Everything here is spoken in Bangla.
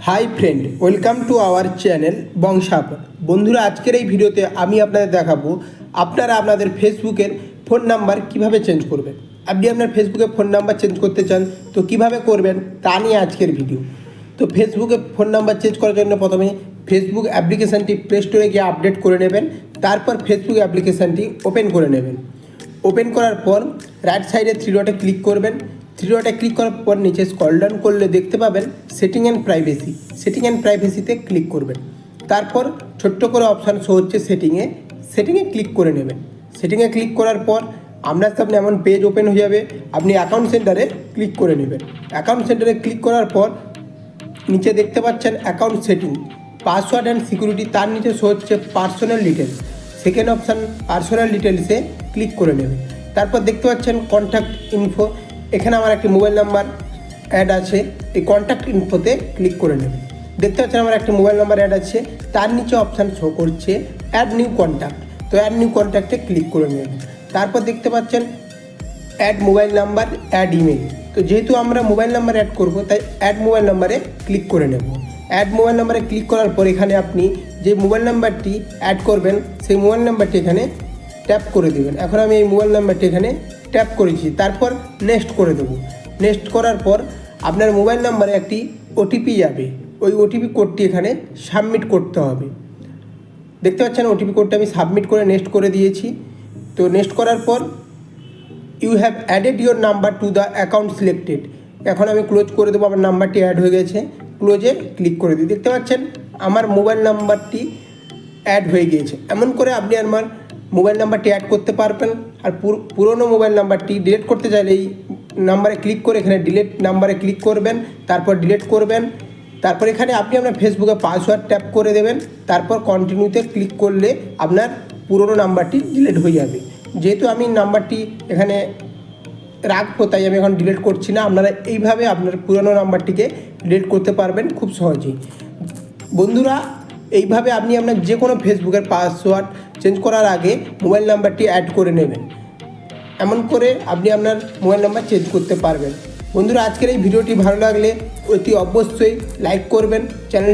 High friend, welcome to our channel বংশাপন। বন্ধুরা, আজকের এই ভিডিওতে আমি আপনাদের দেখাবো আপনারা আপনাদের ফেসবুকের ফোন নাম্বার কিভাবে চেঞ্জ করবেন। আপনি আপনার ফেসবুকে ফোন নাম্বার চেঞ্জ করতে চান তো কিভাবে করবেন তা নিয়ে আজকের ভিডিও। তো ফেসবুকে ফোন নাম্বার চেঞ্জ করার জন্য প্রথমে ফেসবুক অ্যাপ্লিকেশানটি প্লে স্টোরে গিয়ে আপডেট করে নেবেন। তারপর ফেসবুক অ্যাপ্লিকেশানটি ওপেন করে নেবেন। ওপেন করার পর রাইট সাইডে থ্রি ডটে ক্লিক করবেন। থ্রি ডটে ক্লিক করার পর নিচে স্ক্রল ডাউন করলে দেখতে পাবেন setting and privacy. Setting and প্রাইভেসিতে ক্লিক করবেন। তারপর ছোট্ট করে অপশান শো হচ্ছে সেটিংয়ে ক্লিক করে নেবেন। সেটিংয়ে ক্লিক করার পর আপনার সামনে এমন পেজ ওপেন হয়ে যাবে। আপনি অ্যাকাউন্ট সেন্টারে ক্লিক করে নেবেন। অ্যাকাউন্ট সেন্টারে ক্লিক করার পর নিচে দেখতে পাচ্ছেন account setting, password and security, তার নিচে শো হচ্ছে personal details. Second option personal ডিটেলসে ক্লিক করে নেবেন। তারপর দেখতে পাচ্ছেন কন্ট্যাক্ট ইনফো, এখানে আমার একটি মোবাইল নাম্বার অ্যাড আছে। এই কন্ট্যাক্ট ইনফোতে ক্লিক করে নেবেন। দেখতে পাচ্ছেন আমার একটা মোবাইল নাম্বার অ্যাড আছে। তার নিচে অপশান শো করছে অ্যাড নিউ কন্ট্যাক্ট। তো অ্যাড নিউ কন্ট্যাক্টে ক্লিক করে নেবেন। তারপর দেখতে পাচ্ছেন add mobile number, add email. তো যেহেতু আমরা মোবাইল নাম্বার অ্যাড করব, তাই অ্যাড মোবাইল নাম্বারে ক্লিক করে নেব। অ্যাড মোবাইল নাম্বারে ক্লিক করার পর এখানে আপনি যে মোবাইল নাম্বারটি অ্যাড করবেন সেই মোবাইল নাম্বারটি এখানে ট্যাপ করে দেবেন। এখন আমি এই মোবাইল নাম্বারটি এখানে ট্যাপ করেছি। তারপর নেক্সট করে দেবো। নেক্সট করার পর আপনার মোবাইল নাম্বারে একটি ওটিপি যাবে। ওই ওটিপি কোডটি এখানে সাবমিট করতে হবে। দেখতে পাচ্ছেন ওটিপি কোডটা আমি সাবমিট করে নেক্সট করে দিয়েছি। তো নেক্সট করার পর you have added your number to the account selected. এখন আমি ক্লোজ করে দেবো। আমার নাম্বারটি অ্যাড হয়ে গেছে। ক্লোজে ক্লিক করে দিই। দেখতে পাচ্ছেন আমার মোবাইল নাম্বারটি অ্যাড হয়ে গিয়েছে। এমন করে আপনি আমার মোবাইল নাম্বারটি অ্যাড করতে পারবেন। আর পুরনো মোবাইল নাম্বারটি ডিলিট করতে চাইলে এই নাম্বারে ক্লিক করে এখানে ডিলিট নাম্বারে ক্লিক করবেন। তারপর ডিলিট করবেন। তারপর এখানে আপনি আপনার ফেসবুকে পাসওয়ার্ড ট্যাপ করে দেবেন। তারপর কন্টিনিউতে ক্লিক করলে আপনার পুরনো নাম্বারটি ডিলিট হয়ে যাবে। যেহেতু আমি নাম্বারটি এখানে রাখবো তাই আমি এখন ডিলিট করছি না। আপনারা এইভাবে আপনার পুরনো নাম্বারটিকে ডিলিট করতে পারবেন খুব সহজেই। বন্ধুরা, এইভাবে আপনি আপনার যে কোনো ফেসবুকের পাসওয়ার্ড চেঞ্জ করার আগে মোবাইল নাম্বারটি অ্যাড করে নেবেন। এমন করে আপনি আপনার মোবাইল নাম্বার চেঞ্জ করতে পারবেন। বন্ধুরা, আজকের এই ভিডিওটি ভালো লাগলে অতি অবশ্যই লাইক করবেন, চ্যানেলটি